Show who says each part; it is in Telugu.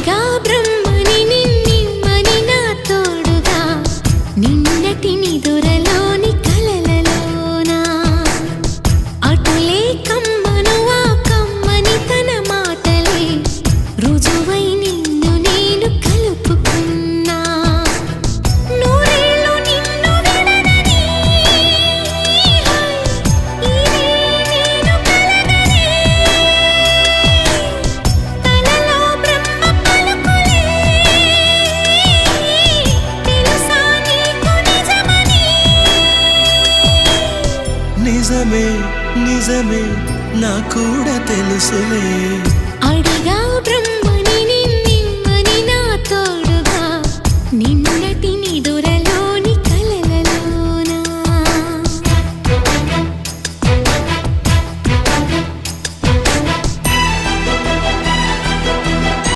Speaker 1: అడిగా బ్రహ్మని నిన్నిమ్మని నా తోడుగా నిన్నటి నిదురలోని కలలలోనా అటులే కమ్మను ఆ కమ్మని తన మాటలే రుజువై నిన్ను నేను కలుపుకున్నా నూరేళ్ళు నిన్ను విడనని ఇదే నేను కలగనే తలలో బ్రహ్మ పలుకులే తెలుసా నీకు నిజమని
Speaker 2: నిజమే నిజమే నా కూడా తెలుసులే
Speaker 1: అడిగా బ్రహ్మ